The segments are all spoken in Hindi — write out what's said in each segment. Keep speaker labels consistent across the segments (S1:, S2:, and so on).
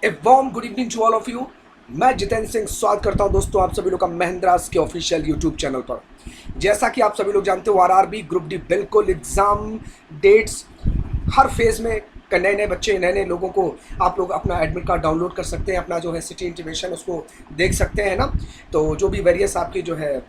S1: A warm good evening to all of you. मैं जितेंद्र सिंह स्वागत करता हूं दोस्तों आप सभी लोग का महिंद्रास के ऑफिशियल यूट्यूब चैनल पर। जैसा कि आप सभी लोग जानते हो आरआरबी ग्रुप डी बिल्कुल एग्जाम डेट्स हर फेज में नए नए बच्चे नए नए लोगों को आप लोग अपना एडमिट कार्ड डाउनलोड कर सकते हैं, अपना जो है सिटी इंटीमेशन उसको देख सकते हैं ना। तो जो भी वेरियस आपकी जो है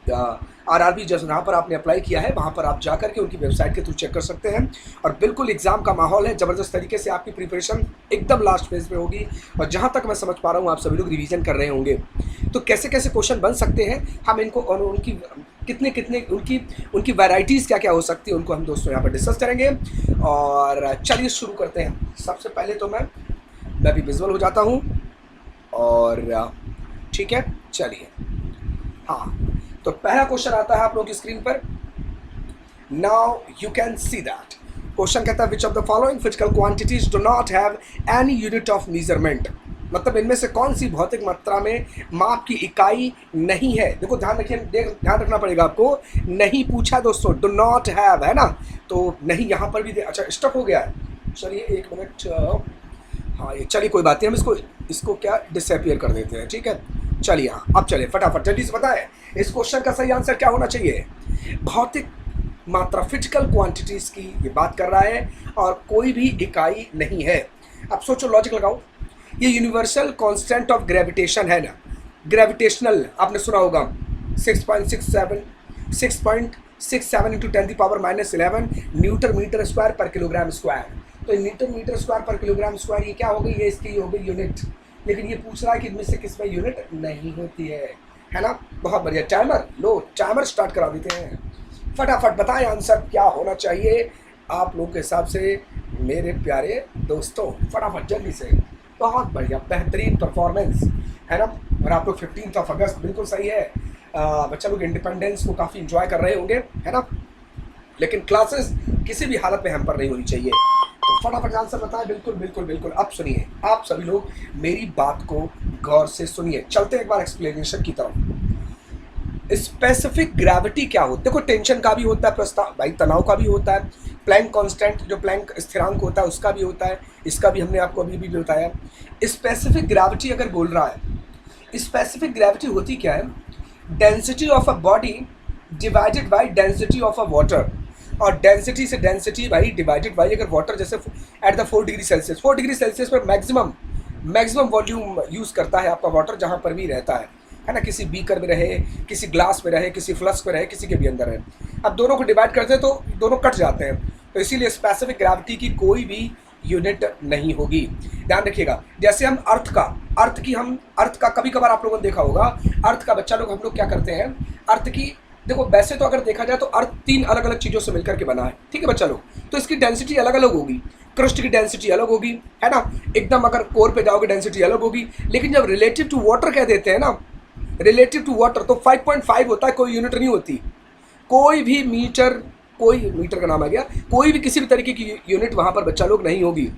S1: आरआरबी जहाँ पर आपने अप्लाई किया है वहाँ पर आप जा करके उनकी वेबसाइट के थ्रू चेक कर सकते हैं। और बिल्कुल एग्जाम का माहौल है, ज़बरदस्त तरीके से आपकी प्रिपरेशन एकदम लास्ट फेज में होगी। और जहाँ तक मैं समझ पा रहा हूँ आप सभी लोग रिवीजन कर रहे होंगे। तो कैसे कैसे क्वेश्चन बन सकते हैं, हम इनको और उनकी कितने कितने उनकी वैरायटीज़ क्या क्या हो सकती है उनको हम दोस्तों यहाँ पर डिस्कस करेंगे। और चलिए शुरू करते हैं। सबसे पहले तो मैं भी विजुअल हो जाता हूँ और ठीक है चलिए। हाँ, तो पहला क्वेश्चन आता है आप लोगों की स्क्रीन पर। Now you can see that question कहता है which of the following physical quantities do not have any unit of measurement. मतलब इनमें से कौन सी भौतिक मात्रा में माप की इकाई नहीं है। देखो ध्यान रखिए, ध्यान रखना पड़ेगा आपको। नहीं पूछा दोस्तों, डू नॉट हैव है ना, तो नहीं यहाँ पर भी अच्छा स्टक हो गया है। चलिए एक मिनट, हाँ ये चलिए कोई बात नहीं, हम इसको क्या डिसअपियर कर देते हैं, ठीक है। चलिए हाँ अब चलिए फटाफट जल्दी से बताएं इस क्वेश्चन का सही आंसर क्या होना चाहिए। भौतिक मात्रा फिजिकल क्वांटिटीज की ये बात कर रहा है और कोई भी इकाई नहीं है। अब सोचो, लॉजिक लगाओ। ये यूनिवर्सल कांस्टेंट ऑफ ग्रेविटेशन है ना, ग्रेविटेशनल आपने सुना होगा 6.67 इंटू 10⁻⁻11 न्यूटन मीटर स्क्वायर पर किलोग्राम स्क्वायर। तो न्यूटन मीटर स्क्वायर पर किलोग्राम स्क्वायर ये क्या हो गई, ये इसकी हो गई यूनिट। लेकिन ये पूछ रहा है कि इनमें से किसमें यूनिट नहीं होती है ना। बहुत बढ़िया, टाइमर लो, टाइमर स्टार्ट करा देते हैं। फटाफट बताएं आंसर क्या होना चाहिए आप लोगों के हिसाब से मेरे प्यारे दोस्तों, फटाफट जल्दी से। बहुत बढ़िया, बेहतरीन परफॉर्मेंस है ना। और आप लोग 15 अगस्त बिल्कुल सही है। बच्चा लोग इंडिपेंडेंस को काफ़ी इंजॉय कर रहे होंगे है ना। लेकिन क्लासेस किसी भी हालत में हैम्पर नहीं होनी चाहिए। तो फटाफट आंसर बताएं। बिल्कुल बिल्कुल बिल्कुल। अब सुनिए, आप सभी लोग मेरी बात को गौर से सुनिए। चलते एक बार एक्सप्लेनेशन की तरफ। स्पेसिफिक ग्रेविटी क्या होता है? देखो टेंशन का भी होता है प्रस्ताव भाई, तनाव का भी होता है, प्लैंक कांस्टेंट जो प्लैंक स्थिरांक होता है उसका भी होता है, इसका भी हमने आपको अभी भी बताया। स्पेसिफिक ग्रेविटी अगर बोल रहा है, स्पेसिफिक ग्रेविटी होती क्या है? Density of a body divided by density of a water. और डेंसिटी से डेंसिटी भाई डिवाइडेड बाई, अगर वाटर जैसे at the 4 degree Celsius, 4 degree Celsius पर मैक्सिमम वॉल्यूम यूज़ करता है आपका वाटर जहाँ पर भी रहता है ना। किसी बीकर में रहे, किसी ग्लास में रहे, किसी फ्लास्क में रहे, किसी के भी अंदर रहे। अब दोनों को डिवाइड करते हैं तो दोनों कट जाते हैं। तो इसीलिए स्पेसिफिक ग्रेविटी की कोई भी यूनिट नहीं होगी। ध्यान रखिएगा। जैसे हम अर्थ का कभी कभार आप लोगों ने देखा होगा, अर्थ का बच्चा लोग हम लोग क्या करते हैं, अर्थ की देखो वैसे तो अगर देखा जाए तो अर्थ 3 अलग अलग चीज़ों से मिलकर के बना है, ठीक है बच्चा लोग। तो इसकी डेंसिटी अलग अलग होगी, क्रस्ट की डेंसिटी अलग होगी है ना, एकदम अगर कोर पे जाओगे डेंसिटी अलग होगी। लेकिन जब रिलेटिव टू वाटर कह देते हैं ना, रिलेटिव टू वाटर तो 5.5 होता है, कोई यूनिट नहीं होती। कोई मीटर का नाम आ गया, कोई भी किसी भी तरीके की यूनिट वहाँ पर बच्चा लोग नहीं होगी,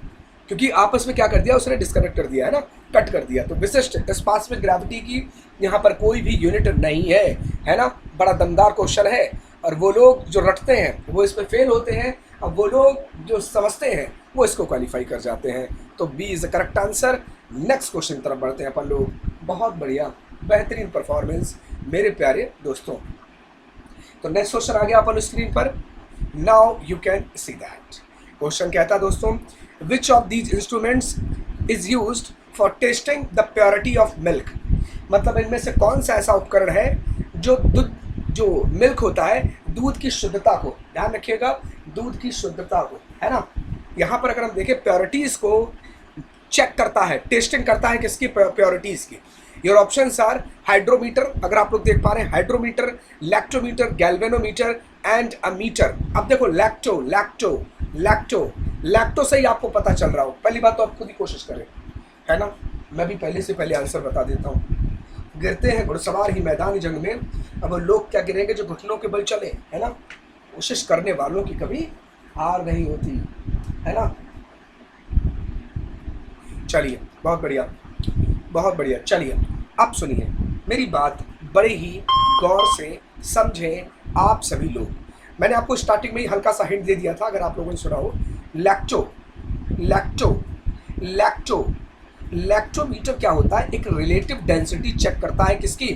S1: क्योंकि आपस में क्या कर दिया उसने, डिस्कनेक्ट कर दिया है ना, कट कर दिया। तो विशिष्ट स्पेसिफिक ग्रेविटी की यहाँ पर कोई भी यूनिट नहीं है ना। बड़ा दमदार क्वेश्चन है और वो लोग जो रटते हैं वो इसमें फेल होते हैं, और वो लोग जो समझते हैं वो इसको क्वालिफाई कर जाते हैं। तो B is the correct answer. Next question की तरफ बढ़ते हैं अपन लोग। बहुत बढ़िया, बेहतरीन परफॉर्मेंस मेरे प्यारे दोस्तों। तो नेक्स्ट क्वेश्चन आ गया अपन स्क्रीन पर। Now you can see that question कहता है दोस्तों, which of these instruments is used for testing the purity of milk. मतलब इनमें से कौन सा ऐसा उपकरण है जो मिल्क होता है, दूध की शुद्धता को, ध्यान रखिएगा, दूध की शुद्धता को है ना। यहाँ पर अगर हम देखें प्योरिटीज़ को चेक करता है, टेस्टिंग करता है किसकी, प्योरिटीज़ की। योर ऑप्शंस आर हाइड्रोमीटर, अगर आप लोग देख पा रहे हैं, hydrometer, lactometer, galvanometer and a meter. अब देखो लैक्टो से ही आपको पता चल रहा हो। पहली बात तो आप खुद ही कोशिश करें है ना। मैं भी पहले आंसर बता देता हूँ। गिरते हैं घुड़सवार ही मैदान जंग में, अब लोग क्या गिरेंगे जो घुटनों के बल चले है ना। कोशिश करने वालों की कभी हार नहीं होती है ना। चलिए बहुत बढ़िया। चलिए अब सुनिए मेरी बात, बड़े ही गौर से समझें आप सभी लोग। मैंने आपको स्टार्टिंग में ही हल्का सा हिंट दे दिया था, अगर आप लोगों ने सुना हो। लैक्टो लैक्टोमीटर क्या होता है, एक रिलेटिव डेंसिटी चेक करता है किसकी,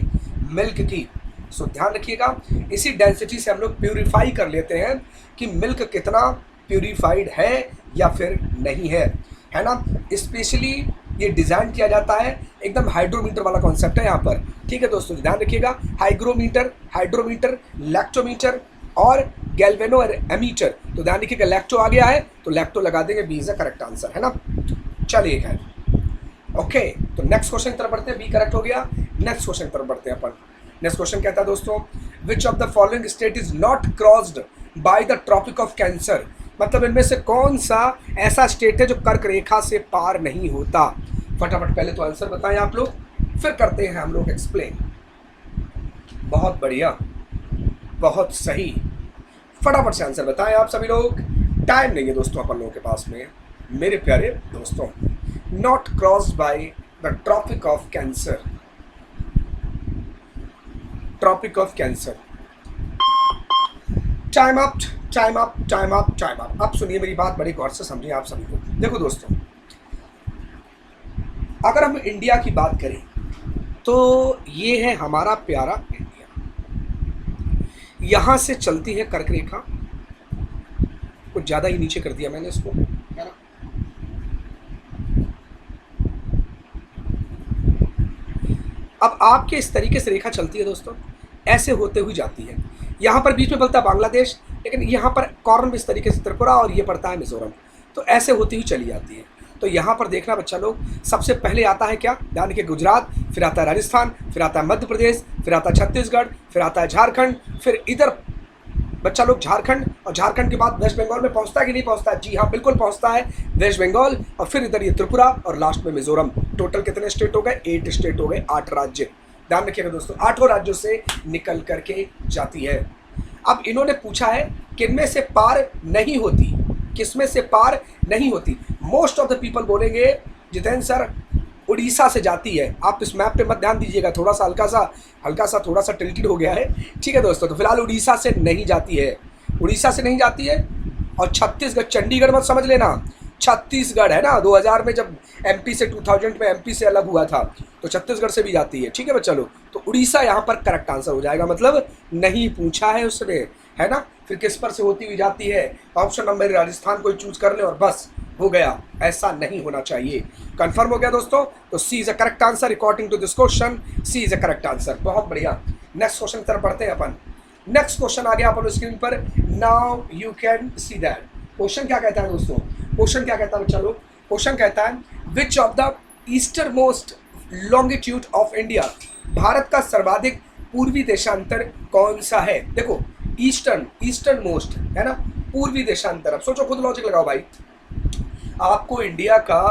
S1: मिल्क की। सो ध्यान रखिएगा, इसी डेंसिटी से हम लोग प्यूरिफाई कर लेते हैं कि मिल्क कितना प्यूरिफाइड है या फिर नहीं है ना। स्पेशली ये डिज़ाइन किया जाता है, एकदम हाइड्रोमीटर वाला कॉन्सेप्ट है यहाँ पर, ठीक है दोस्तों, ध्यान रखिएगा। हाइड्रोमीटर, लैक्टोमीटर और गैल्वेनो एमीटर। तो ध्यान रखिएगा, लैक्टो आ गया है तो लैक्टो लगा देंगे, B is the correct answer, है ना। चलिए खैर, ओके, तो नेक्स्ट क्वेश्चन की तरफ बढ़ते हैं, बी करेक्ट हो गया। नेक्स्ट क्वेश्चन की तरफ बढ़ते हैं अपन। नेक्स्ट क्वेश्चन कहता है दोस्तों, which of the following state is not crossed by the tropic of cancer. मतलब इनमें से कौन सा ऐसा स्टेट है जो कर्क रेखा से पार नहीं होता। फटाफट पहले तो आंसर बताएं आप लोग, फिर करते हैं हम लोग एक्सप्लेन। बहुत बढ़िया, बहुत सही, फटाफट से आंसर बताएं आप सभी लोग। टाइम नहीं है दोस्तों अपन लोगों के पास में, मेरे प्यारे दोस्तों। Not crossed by the tropic of cancer, tropic of cancer. Time up, time up, time up, time up. अब सुनिए मेरी बात, बड़े गौर से समझिए आप सभी को। देखो दोस्तों, अगर हम इंडिया की बात करें तो ये है हमारा प्यारा इंडिया, यहां से चलती है कर्क रेखा। कुछ ज्यादा ही नीचे कर दिया मैंने इसको, है ना। अब आपके इस तरीके से रेखा चलती है दोस्तों, ऐसे होते हुए जाती है। यहाँ पर बीच में पड़ता है बांग्लादेश, लेकिन यहाँ पर कॉर्नर में इस तरीके से त्रिपुरा और ये पड़ता है मिजोरम। तो ऐसे होती हुई चली जाती है। तो यहाँ पर देखना बच्चा लोग, सबसे पहले आता है क्या, ध्यान रखिए, गुजरात, फिर आता है राजस्थान, फिर आता है मध्य प्रदेश, फिर आता है छत्तीसगढ़, फिर आता है झारखंड, फिर इधर बच्चा लोग झारखंड, और झारखंड के बाद वेस्ट बंगाल में पहुंचता है कि नहीं पहुंचता है। जी हाँ, बिल्कुल पहुंचता है, वेस्ट बंगाल, और फिर इधर ये त्रिपुरा और लास्ट में मिजोरम। टोटल कितने स्टेट हो गए, 8 स्टेट हो गए, 8 राज्य। ध्यान रखिएगा दोस्तों, 8 राज्यों से निकल करके जाती है। अब इन्होंने पूछा है किनमें से पार नहीं होती, किसमें से पार नहीं होती। मोस्ट ऑफ द पीपल बोलेंगे जितेंद्र सर उड़ीसा से जाती है। आप इस मैप पे मत ध्यान दीजिएगा, थोड़ा सा हल्का सा थोड़ा सा टिल्टेड हो गया है, ठीक है दोस्तों। तो फिलहाल उड़ीसा से नहीं जाती है, उड़ीसा से नहीं जाती है। और छत्तीसगढ़, चंडीगढ़ मत समझ लेना, छत्तीसगढ़ है ना। 2000 में जब एमपी से 2000 में एमपी से अलग हुआ था, तो छत्तीसगढ़ से भी जाती है, ठीक है बच्चा लोग। तो उड़ीसा यहाँ पर करेक्ट आंसर हो जाएगा, मतलब नहीं पूछा है उसने, है ना। फिर किस पर से होती हुई जाती है, ऑप्शन नंबर राजस्थान को चूज कर ले और बस हो गया। ऐसा नहीं होना चाहिए। कंफर्म हो गया दोस्तों। तो C is a correct answer according to this question, C is a correct answer. बहुत बढ़िया। नेक्स्ट क्वेश्चन की तरफ पढ़ते हैं अपन। नेक्स्ट क्वेश्चन आ गया अपन स्क्रीन पर, now you can see that. Question क्या कहता है दोस्तों, क्वेश्चन क्या कहता है बच्चा लोग, क्वेश्चन कहता है which of the eastern most longitude of India. Bharat का सर्वाधिक पूर्वी देशांतर कौन सा है। देखो ईस्टर्न मोस्ट है ना, पूर्वी देशांतर। अब सोचो, खुद लॉजिक लगाओ भाई। आपको इंडिया का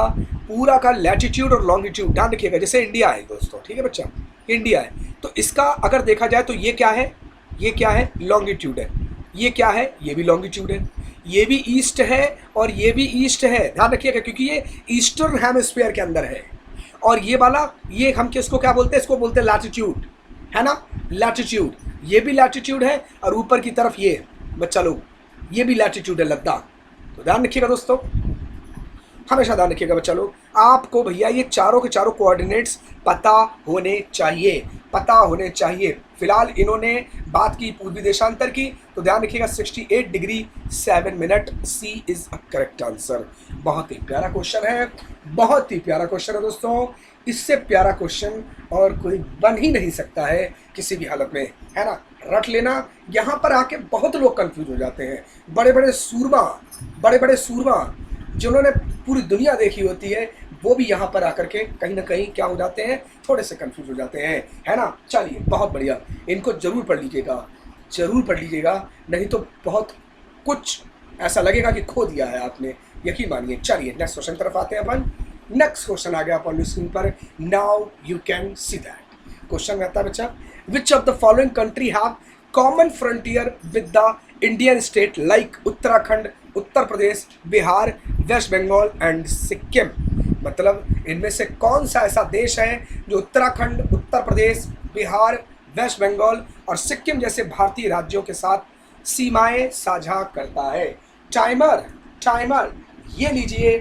S1: पूरा का लैटिट्यूड और लॉन्गिट्यूड ध्यान रखिएगा। जैसे इंडिया है दोस्तों, ठीक है बच्चा, इंडिया है, तो इसका अगर देखा जाए तो ये क्या है, ये क्या है, लॉन्गिट्यूड है। ये क्या है, ये भी लॉन्गिट्यूड है। ये भी ईस्ट है और ये भी ईस्ट है, ध्यान रखिएगा, क्योंकि ये ईस्टर्न हेमिस्फीयर के अंदर है। और ये वाला, ये हम किसको क्या बोलते हैं, इसको बोलते हैं लैटिट्यूड, है ना, लैटिट्यूड। ये भी लैटिट्यूड है और ऊपर की तरफ ये बच्चा लोग, ये भी लैटिट्यूड है, लद्दाख। तो ध्यान रखिएगा दोस्तों, हमेशा ध्यान रखिएगा बच्चा लोग। आपको भैया ये चारों के चारों कोऑर्डिनेट्स पता होने चाहिए, पता होने चाहिए। फिलहाल इन्होंने बात की पूर्वी देशांतर की, तो ध्यान रखिएगा 68 डिग्री 7 मिनट, C is a correct answer. बहुत ही प्यारा क्वेश्चन है, बहुत ही प्यारा क्वेश्चन है दोस्तों। इससे प्यारा क्वेश्चन और कोई बन ही नहीं सकता है किसी भी हालत में, है ना। रट लेना। यहाँ पर आके बहुत लोग कंफ्यूज हो जाते हैं। बड़े बड़े सूरमा जिन्होंने पूरी दुनिया देखी होती है, वो भी यहाँ पर आकर के कहीं ना कहीं क्या हो जाते हैं, थोड़े से कंफ्यूज हो जाते हैं, है ना। चलिए, बहुत बढ़िया, इनको जरूर पढ़ लीजिएगा, जरूर पढ़ लीजिएगा, नहीं तो बहुत कुछ ऐसा लगेगा कि खो दिया है आपने, यकीन मानिए। चलिए नेक्स्ट क्वेश्चन तरफ आते हैं अपन। नेक्स्ट क्वेश्चन आ गया अपन स्क्रीन पर, now you can see that. Question कहता है बच्चा, which of the following country have common frontier with the Indian state like Uttarakhand, Uttar Pradesh, Bihar, West Bengal and Sikkim. मतलब इनमें से कौन सा ऐसा देश है जो उत्तराखंड, उत्तर प्रदेश, बिहार, वेस्ट बंगाल और सिक्किम जैसे भारतीय राज्यों के साथ सीमाएं साझा करता है। टाइमर ये लीजिए,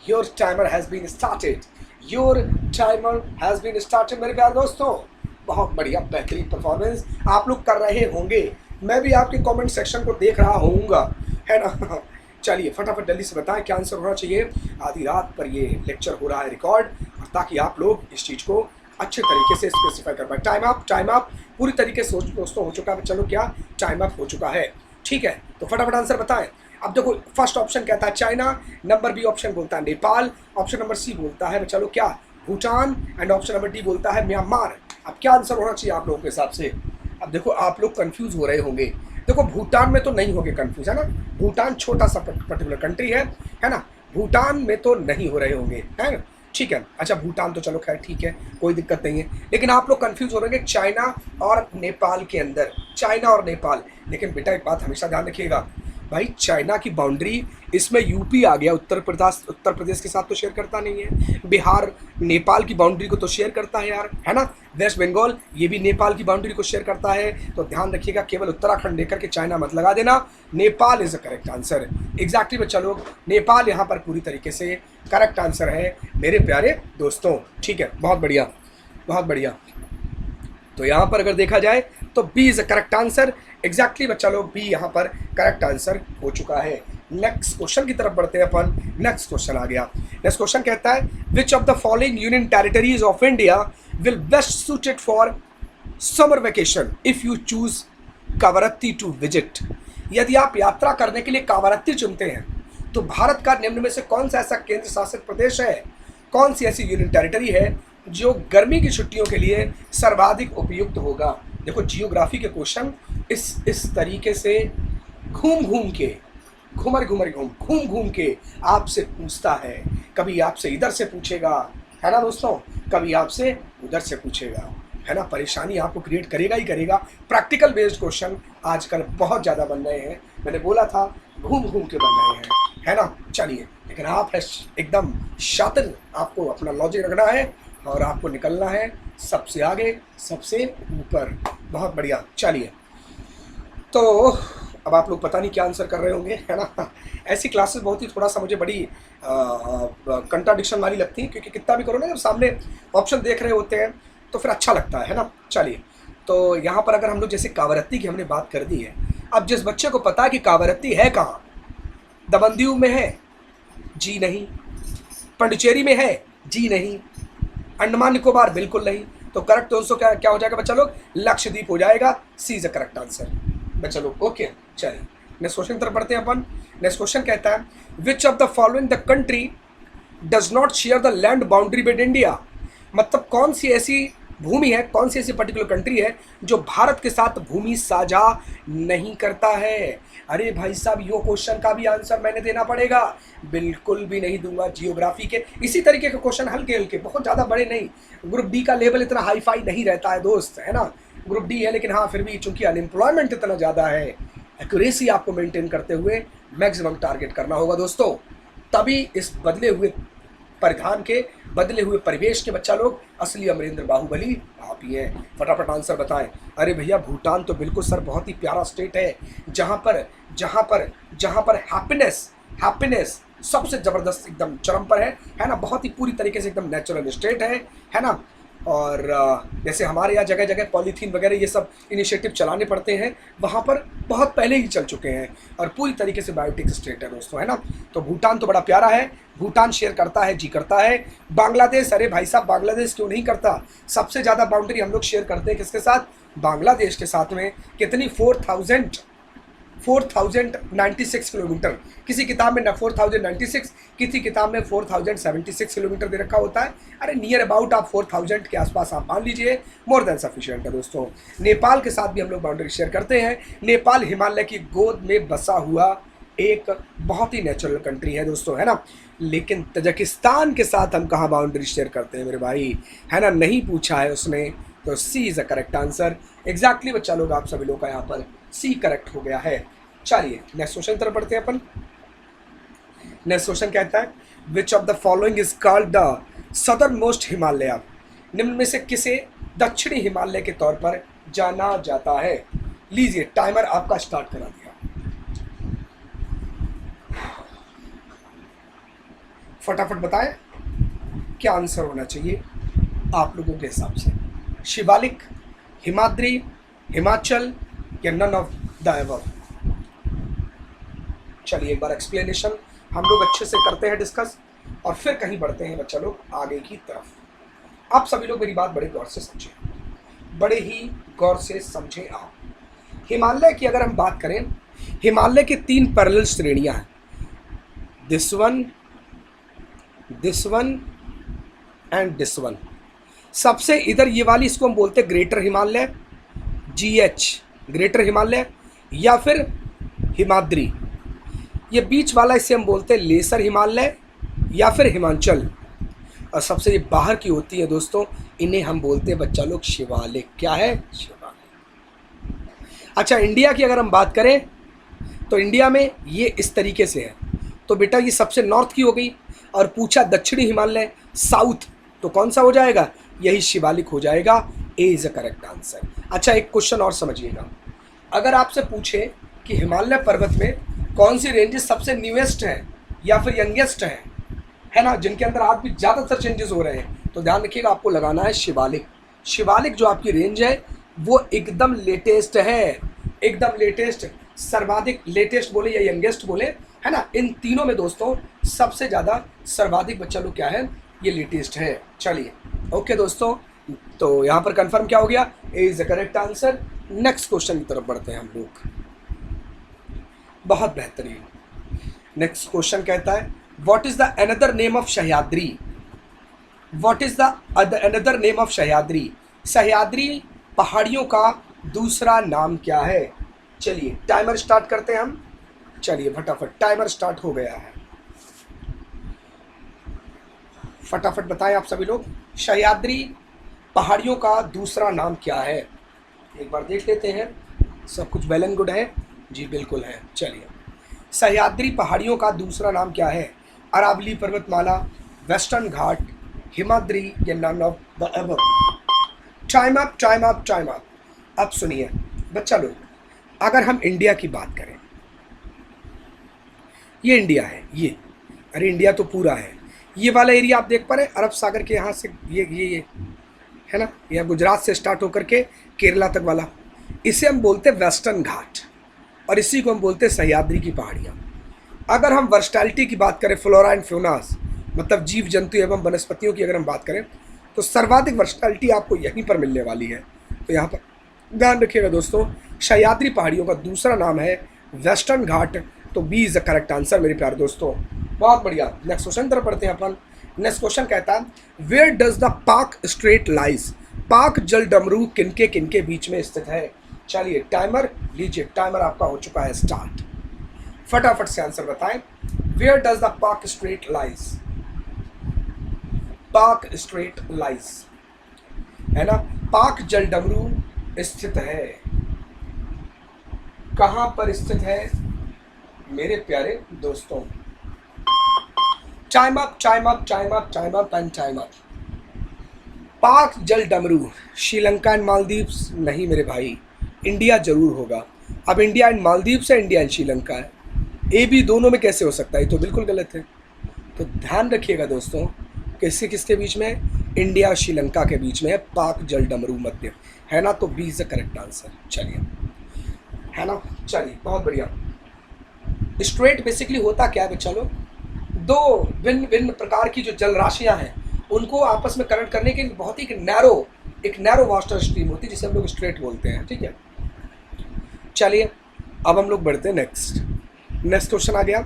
S1: your timer has been started. Your timer has been started मेरे प्यारे दोस्तों। बहुत बढ़िया, बेहतरीन परफॉर्मेंस आप लोग कर रहे होंगे, मैं भी आपके कमेंट सेक्शन को देख रहा होऊंगा, है ना। चलिए फटाफट जल्दी से बताएं क्या आंसर होना चाहिए। आधी रात पर ये लेक्चर हो रहा है रिकॉर्ड, और ताकि आप लोग इस चीज़ को अच्छे तरीके से स्पेसिफाई कर पाए। टाइम अप पूरी तरीके से दोस्तों हो चुका है। चलो क्या टाइम अप हो चुका है, ठीक है, तो फटाफट आंसर बताएं। अब देखो फर्स्ट ऑप्शन कहता है चाइना, नंबर बी ऑप्शन बोलता है नेपाल, ऑप्शन नंबर सी बोलता है चलो क्या Bhutan, and option number D बोलता है म्यांमार। अब क्या आंसर होना चाहिए आप लोगों के हिसाब से। अब देखो आप लोग कंफ्यूज हो रहे होंगे। देखो भूटान में तो नहीं होगे कंफ्यूज, है ना, भूटान छोटा सा पर्टिकुलर कंट्री है ना, भूटान में तो नहीं हो रहे होंगे, है ना, ठीक है। अच्छा भूटान तो चलो खैर ठीक है, कोई दिक्कत नहीं है, लेकिन आप लोग कंफ्यूज हो रहे हैं चाइना और नेपाल के अंदर, चाइना और नेपाल। लेकिन बेटा एक बात हमेशा ध्यान रखिएगा भाई, चाइना की बाउंड्री इसमें यूपी आ गया, उत्तर प्रदेश के साथ तो शेयर करता नहीं है। बिहार नेपाल की बाउंड्री को तो शेयर करता है यार, है ना। वेस्ट बंगाल ये भी नेपाल की बाउंड्री को शेयर करता है। तो ध्यान रखिएगा, केवल उत्तराखंड लेकर के चाइना मत लगा देना। Nepal is the correct answer. Exactly बच्चा लोग, नेपाल यहाँ पर पूरी तरीके से करेक्ट आंसर है मेरे प्यारे दोस्तों, ठीक है, बहुत बढ़िया बहुत बढ़िया। तो यहाँ पर अगर देखा जाए तो B is the correct answer. Exactly बच्चा लोग, बी यहाँ पर करेक्ट आंसर हो चुका है। नेक्स्ट क्वेश्चन की तरफ बढ़ते हैं अपन। नेक्स्ट क्वेश्चन आ गया। नेक्स्ट क्वेश्चन कहता है which of the following union territories of India will best suited for summer vacation if you choose Kavaratti to visit. यदि आप यात्रा करने के लिए कावरत्ती चुनते हैं तो भारत का निम्न में से कौन सा ऐसा केंद्र शासित प्रदेश है, कौन सी ऐसी यूनियन टेरिटरी है जो गर्मी की छुट्टियों के लिए सर्वाधिक उपयुक्त होगा। देखो जियोग्राफी के क्वेश्चन इस तरीके से घूम घूम के आपसे पूछता है। कभी आपसे इधर से पूछेगा, है ना दोस्तों, कभी आपसे उधर से पूछेगा, है ना। परेशानी आपको क्रिएट करेगा ही करेगा। प्रैक्टिकल बेस्ड क्वेश्चन आजकल बहुत ज़्यादा बन रहे हैं, मैंने बोला था घूम के बन रहे हैं, है ना। चलिए, लेकिन आप है एकदम शातिर, आपको अपना लॉजिक रखना है और आपको निकलना है सबसे आगे सबसे ऊपर। बहुत बढ़िया। चलिए, तो अब आप लोग पता नहीं क्या आंसर कर रहे होंगे, है ना। ऐसी क्लासेस बहुत ही थोड़ा सा मुझे बड़ी कंट्राडिक्शन वाली लगती हैं, क्योंकि कितना भी करो ना, जब सामने ऑप्शन देख रहे होते हैं तो फिर अच्छा लगता है ना। चलिए, तो यहाँ पर अगर हम लोग जैसे कावरत्ती की हमने बात कर दी है, अब जिस बच्चे को पता है कि कावरत्ती है कहाँ, दमनदीव में है, जी नहीं। पंडिचेरी में है, जी नहीं। अंडमान निकोबार बिल्कुल नहीं। तो करेक्ट दोस्तों क्या हो जाएगा बच्चा लोग, लक्षद्वीप हो जाएगा। सी इज द करेक्ट आंसर बच्चा लोग। ओके, चलिए नेक्स्ट क्वेश्चन तरफ बढ़ते हैं अपन। नेक्स्ट क्वेश्चन कहता है which of the following the country does not share the land boundary with India. मतलब कौन सी ऐसी भूमि है, कौन सी ऐसी पर्टिकुलर कंट्री है जो भारत के साथ भूमि साझा नहीं करता है। अरे भाई साहब, यो क्वेश्चन का भी आंसर मैंने देना पड़ेगा, बिल्कुल भी नहीं दूंगा। जियोग्राफी के इसी तरीके के क्वेश्चन हल्के हल्के, बहुत ज़्यादा बड़े नहीं। ग्रुप डी का लेवल इतना हाई फाई नहीं रहता है दोस्त, है ना। ग्रुप डी है, लेकिन हाँ फिर भी चूंकि अनएम्प्लॉयमेंट इतना ज़्यादा है, एक्यूरेसी आपको मेंटेन करते हुए मैक्सिमम टारगेट करना होगा दोस्तों। तभी इस बदले हुए परिधान के, बदले हुए परिवेश के बच्चा लोग असली अमरेंद्र बाहुबली आप ही हैं। फटाफट आंसर बताएं। अरे भैया, भूटान तो बिल्कुल सर बहुत ही प्यारा स्टेट है, जहाँ पर हैप्पीनेस सबसे ज़बरदस्त एकदम चरम पर है ना। बहुत ही पूरी तरीके से एकदम नेचुरल स्टेट है ना। और जैसे हमारे यहाँ जगह जगह पॉलीथीन वगैरह ये सब इनिशिएटिव चलाने पड़ते हैं, वहाँ पर बहुत पहले ही चल चुके हैं, और पूरी तरीके से बायोटिक स्टेट है दोस्तों, है ना। तो भूटान तो बड़ा प्यारा है, भूटान शेयर करता है, जी करता है। बांग्लादेश, अरे भाई साहब बांग्लादेश क्यों नहीं करता। सबसे ज़्यादा बाउंड्री हम लोग शेयर करते हैं किसके साथ, बांग्लादेश के साथ में। कितनी 4096 किलोमीटर। किसी किताब में 4096, किसी किताब में 4076 किलोमीटर दे रखा होता है। अरे नियर अबाउट आप 4000 के आसपास आप मान लीजिए, मोर देन सफिशिएंट है दोस्तों। नेपाल के साथ भी हम लोग बाउंड्री शेयर करते हैं। नेपाल हिमालय की गोद में बसा हुआ एक बहुत ही नेचुरल कंट्री है दोस्तों, है ना। लेकिन तजाकिस्तान के साथ हम कहाँ बाउंड्री शेयर करते हैं मेरे भाई, है ना, नहीं पूछा है उसने। तो C is the correct answer. Exactly बच्चा लोग, आप सभी लोग का यहाँ पर सी करेक्ट हो गया है। चलिए नेक्स्ट क्वेश्चन तरफ बढ़ते हैं अपन। नेक्स्ट क्वेश्चन कहता है which of the following is called the southern most Himalaya. निम्न में से किसे दक्षिणी हिमालय के तौर पर जाना जाता है। लीजिए, टाइमर आपका स्टार्ट करा दिया, फटाफट बताएं। क्या आंसर होना चाहिए आप लोगों के हिसाब से? शिवालिक, हिमाद्री, हिमाचल या नन ऑफ द अबव? चलिए एक बार एक्सप्लेनेशन हम लोग अच्छे से करते हैं डिस्कस और फिर कहीं बढ़ते हैं बच्चा लोग आगे की तरफ। आप सभी लोग मेरी बात बड़े गौर से समझें, बड़े ही गौर से समझें आप। हिमालय की अगर हम बात करें, हिमालय के 3 पैरेलल श्रेणियां हैं, this one and this one. सबसे इधर ये वाली, इसको हम बोलते हैं greater Himalaya, GH greater Himalaya, या फिर हिमाद्री। ये बीच वाला इसे हम बोलते हैं लेसर हिमालय या फिर हिमाचल। और सबसे ये बाहर की होती है दोस्तों, इन्हें हम बोलते हैं बच्चा लोग शिवालिक। क्या है? शिवालिक। अच्छा, इंडिया की अगर हम बात करें तो इंडिया में ये इस तरीके से है। तो बेटा ये सबसे नॉर्थ की हो गई, और पूछा दक्षिणी हिमालय साउथ, तो कौन सा हो जाएगा? यही शिवालिक हो जाएगा। ए इज अ करेक्ट आंसर। अच्छा, एक क्वेश्चन और समझिएगा। अगर आपसे पूछे कि हिमालय पर्वत में कौन सी रेंजेस सबसे न्यूएस्ट है या फिर यंगेस्ट है ना, जिनके अंदर आज भी ज़्यादातर चेंजेस हो रहे हैं, तो ध्यान रखिएगा आपको लगाना है शिवालिक। शिवालिक जो आपकी रेंज है वो एकदम लेटेस्ट है, एकदम लेटेस्ट, सर्वाधिक लेटेस्ट बोले या यंगेस्ट बोले, है ना, इन तीनों में दोस्तों सबसे ज़्यादा सर्वाधिक बच्चा लोग क्या है? ये लेटेस्ट है। चलिए ओके दोस्तों, तो यहाँ पर कंफर्म क्या हो गया? A is the correct answer. Next question की तरफ बढ़ते हैं हम लोग। बहुत बेहतरीन। नेक्स्ट क्वेश्चन कहता है what is the another name of Sahyadri? What is the another name of Sahyadri? Sahyadri पहाड़ियों का दूसरा नाम क्या है? चलिए टाइमर स्टार्ट करते हैं हम। चलिए फटाफट, टाइमर स्टार्ट हो गया है, फटाफट बताएं आप सभी लोग, सह्याद्री पहाड़ियों का दूसरा नाम क्या है? एक बार देख लेते हैं। सब कुछ वेल एंड गुड है जी? बिल्कुल है। चलिए, सह्याद्री पहाड़ियों का दूसरा नाम क्या है? अरावली पर्वतमाला, वेस्टर्न घाट, हिमाद्री या none of the above? Time up, time up, time up. अब सुनिए बच्चा लोग, अगर हम इंडिया की बात करें, ये इंडिया है, ये, अरे इंडिया तो पूरा है। ये वाला एरिया आप देख पा रहे हैं, अरब सागर के यहाँ से ये है ना, यह गुजरात से स्टार्ट होकर के केरला तक वाला, इसे हम बोलते हैं वेस्टर्न घाट, और इसी को हम बोलते हैं सह्याद्री की पहाड़ियाँ। अगर हम वर्सटैलिटी की बात करें, फ्लोरा एंड फ्योनास, मतलब जीव जंतु एवं वनस्पतियों की अगर हम बात करें, तो सर्वाधिक वर्सटैलिटी आपको यहीं पर मिलने वाली है। तो यहाँ पर ध्यान रखिएगा दोस्तों, सह्याद्री पहाड़ियों का दूसरा नाम है वेस्टर्न घाट। तो B is the correct answer मेरे प्यारे दोस्तों। बहुत बढ़िया। नेक्स्ट क्वेश्चन तरफ पढ़ते हैं अपन। नेक्स्ट क्वेश्चन कहता है वेयर डज द पाक स्ट्रेट लाइज? पाक जल डमरू किनके किनके बीच में स्थित है? चलिए टाइमर लीजिए, टाइमर आपका हो चुका है स्टार्ट। फटाफट से आंसर बताएं। वेयर डज द पाक स्ट्रेट लाइज? पाक स्ट्रेट लाइज है ना, पाक जल डमरू स्थित है। कहां पर स्थित है मेरे प्यारे दोस्तों? Time up, time up, time up, time up and time up. पाक जल डमरू श्रीलंका एंड मालदीव्स? नहीं मेरे भाई, इंडिया जरूर होगा। अब इंडिया एंड मालदीव्स है, इंडिया एंड श्रीलंका है, ए बी दोनों में कैसे हो सकता है? ये तो बिल्कुल गलत है। तो ध्यान रखिएगा दोस्तों, किसके किसके बीच में? इंडिया और श्रीलंका के बीच में है पाक जल डमरू मध्य, है ना। तो B is the correct answer. चलिए, है ना, चलिए बहुत बढ़िया। स्ट्रेट बेसिकली होता क्या है बच्चा लोग? दो भिन्न भिन्न प्रकार की जो जल राशियां हैं उनको आपस में कनेक्ट करने के लिए बहुत ही एक नैरो वाटर स्ट्रीम होती है, जिसे हम लोग स्ट्रेट बोलते हैं। ठीक है, चलिए अब हम लोग बढ़ते हैं नेक्स्ट क्वेश्चन आ गया।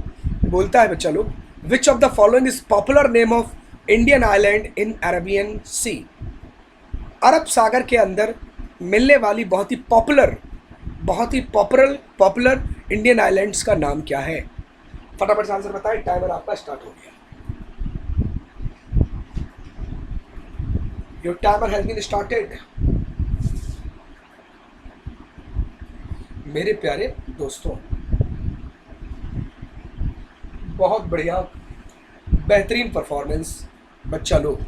S1: बोलता है बच्चा लोग which of the following is popular name of Indian island in Arabian sea? अरब सागर के अंदर मिलने वाली बहुत ही पॉपुलर इंडियन आइलैंड्स का नाम क्या है? फटाफट से आंसर बताएं, टाइमर आपका स्टार्ट हो गया। Your timer has been started. मेरे प्यारे दोस्तों, बहुत बढ़िया, बेहतरीन परफॉर्मेंस बच्चा लोग।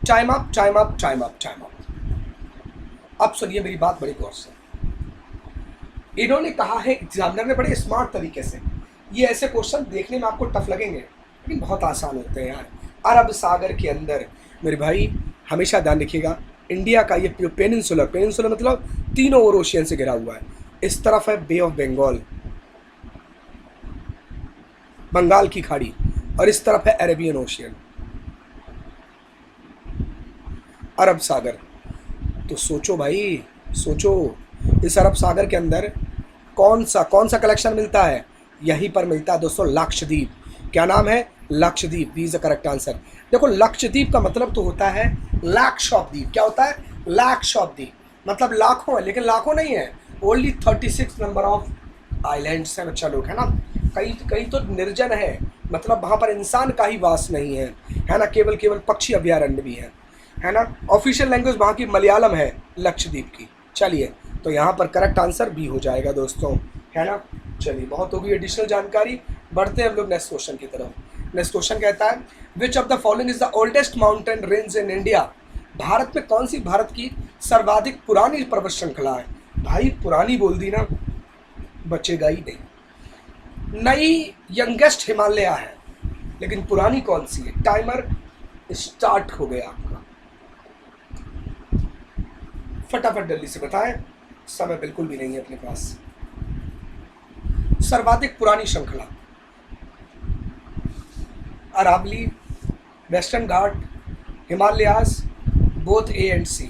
S1: Time up, time up, time up, time up. अब सुनिए मेरी बात बड़ी गौर से। इन्होंने कहा है, एग्जामिनर ने बड़े स्मार्ट तरीके से, ये ऐसे क्वेश्चन देखने में आपको टफ लगेंगे लेकिन बहुत आसान होते हैं यार। अरब सागर के अंदर मेरे भाई हमेशा ध्यान रखिएगा, इंडिया का ये पेनिनसुलर, पेनिनसुलर मतलब तीनों ओर ओशियन से घिरा हुआ है। इस तरफ है बे ऑफ बंगाल, बंगाल की खाड़ी, और इस तरफ है अरेबियन ओशियन, अरब सागर। तो सोचो भाई, सोचो इस अरब सागर के अंदर कौन सा कलेक्शन मिलता है? यहीं पर मिलता है दोस्तों लक्षद्वीप। क्या नाम है? लक्षद्वीप। दी इज द करेक्ट आंसर। देखो लक्षद्वीप का मतलब तो होता है लाख ऑफ द्वीप। क्या होता है? लाख ऑफ द्वीप मतलब लाखों है, लेकिन लाखों नहीं है, ओनली 36 नंबर ऑफ आइलैंड्स हैं बच्चा लोग, है ना। कई कई तो निर्जन है, मतलब वहाँ पर इंसान का ही वास नहीं है ना, केवल केवल पक्षी अभ्यारण्य भी है ना। ऑफिशियल लैंग्वेज वहाँ की मलयालम है लक्षद्वीप की। चलिए, तो यहाँ पर करेक्ट आंसर बी हो जाएगा दोस्तों, है ना। चलिए, बहुत होगी एडिशनल जानकारी, बढ़ते हैं हम लोग नेक्स्ट क्वेश्चन की तरफ। नेक्स्ट क्वेश्चन कहता है which of the following is the oldest mountain range in India? Bharat में कौन सी भारत की सर्वाधिक पुरानी पर्वत श्रृंखला है? भाई पुरानी बोल दी ना, बचेगा ही नहीं। नई यंगेस्ट हिमालय है, लेकिन पुरानी कौन सी है? टाइमर स्टार्ट हो गया आपका, फटाफट जल्दी से बताएं, समय बिल्कुल भी नहीं है अपने पास। सर्वाधिक पुरानी श्रृंखला, Aravalli, Western Ghat, Himalayas, both A and C.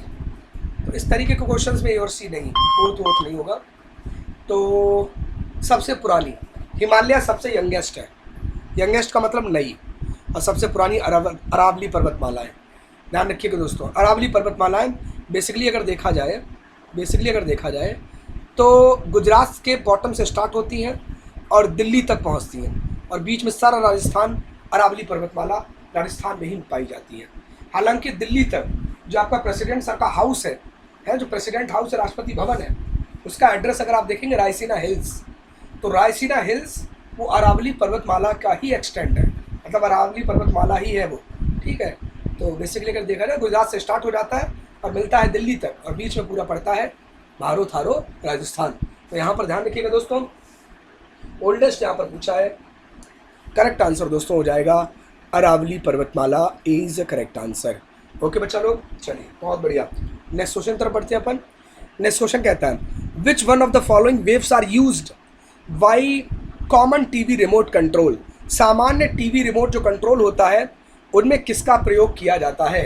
S1: तो इस तरीके के क्वेश्चंस में ए और सी नहीं, बोथ नहीं होगा। तो सबसे पुरानी हिमालय सबसे यंगेस्ट है, यंगेस्ट का मतलब नई, और सबसे पुरानी अरावली पर्वतमाला है। ध्यान रखिएगा दोस्तों, अरावली पर्वतमालाएं बेसिकली अगर देखा जाए तो गुजरात के बॉटम से स्टार्ट होती हैं और दिल्ली तक पहुंचती हैं, और बीच में सारा राजस्थान, अरावली पर्वतमाला राजस्थान में ही पाई जाती है। हालांकि दिल्ली तक जो आपका प्रेसिडेंट सर का हाउस है जो प्रेसिडेंट हाउस है, राष्ट्रपति भवन है, उसका एड्रेस अगर आप देखेंगे रायसीना हिल्स, तो रायसीना हिल्स वो अरावली पर्वतमाला का ही एक्सटेंड है, मतलब अरावली पर्वतमाला ही है वो, ठीक है। तो बेसिकली अगर देखा जाए गुजरात से स्टार्ट हो जाता है और मिलता है दिल्ली तक, और बीच में पूरा पड़ता है भारो थारो राजस्थान। तो यहाँ पर ध्यान रखिएगा दोस्तों, ओल्डेस्ट यहाँ पर पूछा है, करेक्ट आंसर दोस्तों हो जाएगा अरावली पर्वतमाला इज करेक्ट आंसर। ओके बच्चा लोग, चलिए बहुत बढ़िया। नेक्स्ट क्वेश्चन तरफ बढ़ते हैं अपन। नेक्स्ट क्वेश्चन कहता है which one of the following waves are used by common TV remote control? सामान्य टीवी रिमोट जो कंट्रोल होता है उनमें किसका प्रयोग किया जाता है?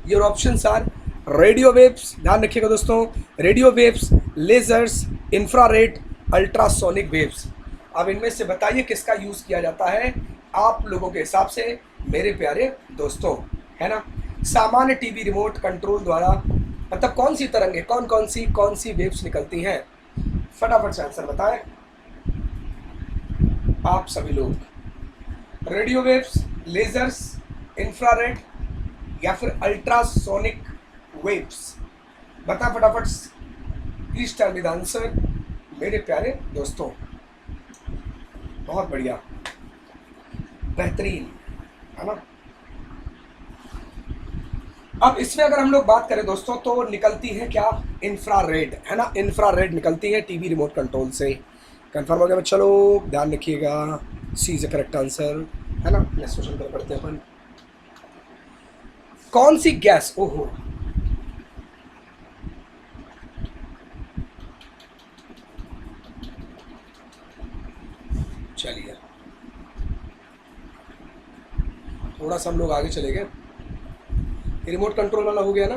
S1: Your options are radio waves, ध्यान रखिएगा दोस्तों, radio waves, lasers, infrared, ultrasonic waves. अब इनमें से बताइए किसका यूज़ किया जाता है आप लोगों के हिसाब से मेरे प्यारे दोस्तों, है ना। सामान्य टीवी रिमोट कंट्रोल द्वारा मतलब कौन सी तरंगे, कौन सी वेव्स निकलती हैं? फटाफट से आंसर बताएं आप सभी लोग। रेडियो वेव्स, लेजर्स, इंफ्रारेड या फिर अल्ट्रासोनिक वेव्स? बता फटाफट, please tell me the answer मेरे प्यारे दोस्तों। बहुत बढ़िया, बेहतरीन, है ना। अब इसमें अगर हम लोग बात करें दोस्तों तो निकलती है क्या? इंफ्रारेड, है ना, इंफ्रारेड निकलती है टीवी रिमोट कंट्रोल से। कंफर्म हो गया बच्चा लोग, ध्यान रखिएगा, सी इज द करेक्ट आंसर, है ना। नेक्स्ट क्वेश्चन पर पढ़ते हैं अपन। कौन सी गैस, ओहो चलिए थोड़ा सा हम लोग आगे चले गए, रिमोट कंट्रोल वाला हो गया ना।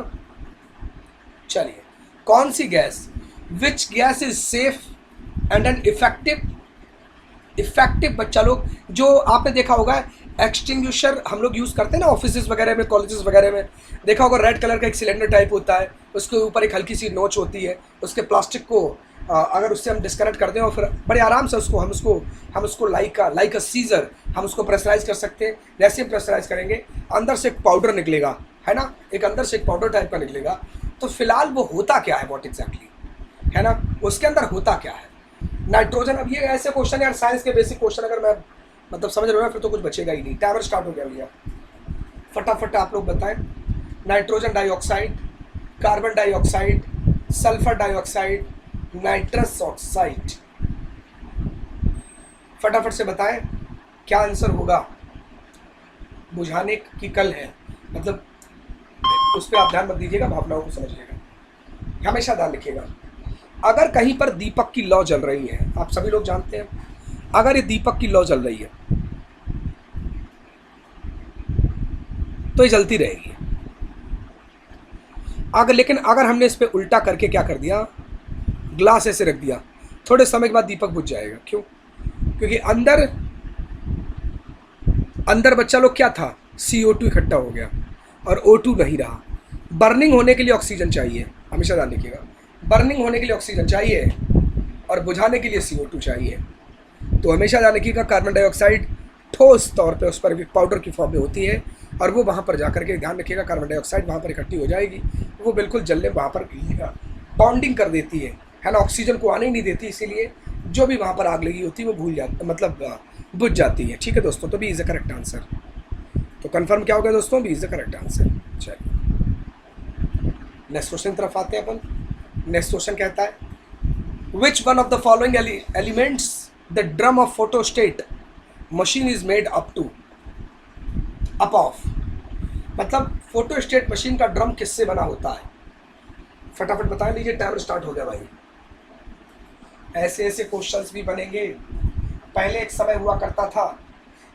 S1: चलिए, कौन सी gas, which gas is safe and an effective बच्चा लोग, जो आपने देखा होगा एक्सटिंग्विशर हम लोग यूज़ करते हैं ना ऑफिस वगैरह में, कॉलेजेस वगैरह में, देखा होगा रेड कलर का एक सिलेंडर टाइप होता है, उसके ऊपर एक हल्की सी नोच होती है, उसके प्लास्टिक को अगर उससे हम डिस्कनेक्ट कर दें और फिर बड़े आराम से हम उसको लाइक अ सीजर हम उसको प्रेशराइज कर सकते हैं। जैसे हम प्रेशराइज करेंगे अंदर से एक पाउडर निकलेगा, है ना, एक अंदर से एक पाउडर टाइप का निकलेगा। तो फिलहाल वो होता क्या है, व्हाट एग्जैक्टली, है ना, उसके अंदर होता क्या है? नाइट्रोजन। अब ये ऐसे क्वेश्चन यार, साइंस के बेसिक क्वेश्चन अगर मैं मतलब समझ रहा हूँ फिर तो कुछ बचेगा ही नहीं। टाइमर स्टार्ट हो गया भैया, फटाफट आप लोग बताएं। Nitrogen dioxide, carbon dioxide, sulphur dioxide, nitrous oxide, फटाफट से बताएं क्या आंसर होगा। बुझाने की कल है, मतलब उस पर आप ध्यान मत दीजिएगा, भावनाओं को समझिएगा। हमेशा ध्यान रखिएगा, अगर कहीं पर दीपक की लौ जल रही है, आप सभी लोग जानते हैं, अगर ये दीपक की लौ जल रही है तो ये जलती रहेगी। लेकिन अगर हमने इस पर उल्टा करके क्या कर दिया, ग्लास ऐसे रख दिया, थोड़े समय के बाद दीपक बुझ जाएगा। क्यों? क्योंकि अंदर बच्चा लोग क्या था, CO2 इकट्ठा हो गया और O2 नहीं रहा। बर्निंग होने के लिए ऑक्सीजन चाहिए, हमेशा ध्यान रखिएगा, बर्निंग होने के लिए ऑक्सीजन चाहिए और बुझाने के लिए CO2 चाहिए। तो हमेशा ध्यान रखिएगा, कार्बन डाइऑक्साइड ठोस तौर पे उस पर पाउडर की फॉर्म में होती है और वो वहाँ पर जाकर के, ध्यान रखिएगा, कार्बन डाइऑक्साइड वहाँ पर इकट्ठी हो जाएगी, वो बिल्कुल जलने वहाँ पर बॉन्डिंग कर देती है ना, ऑक्सीजन को आने ही नहीं देती, इसीलिए जो भी वहाँ पर आग लगी होती है वो भूल जाती, मतलब बुझ जाती है। ठीक है दोस्तों, तो B is the correct answer. तो कंफर्म क्या हो गया दोस्तों, B is the correct answer. चलिए नेक्स्ट क्वेश्चन तरफ आते हैं अपन। नेक्स्ट क्वेश्चन कहता है, which one of the following elements the drum of photostat machine is made up of. मतलब फोटोस्टेट मशीन का ड्रम किससे बना होता है? फटाफट बता लीजिए, टाइमर स्टार्ट हो गया भाई। ऐसे ऐसे क्वेश्चंस भी बनेंगे। पहले एक समय हुआ करता था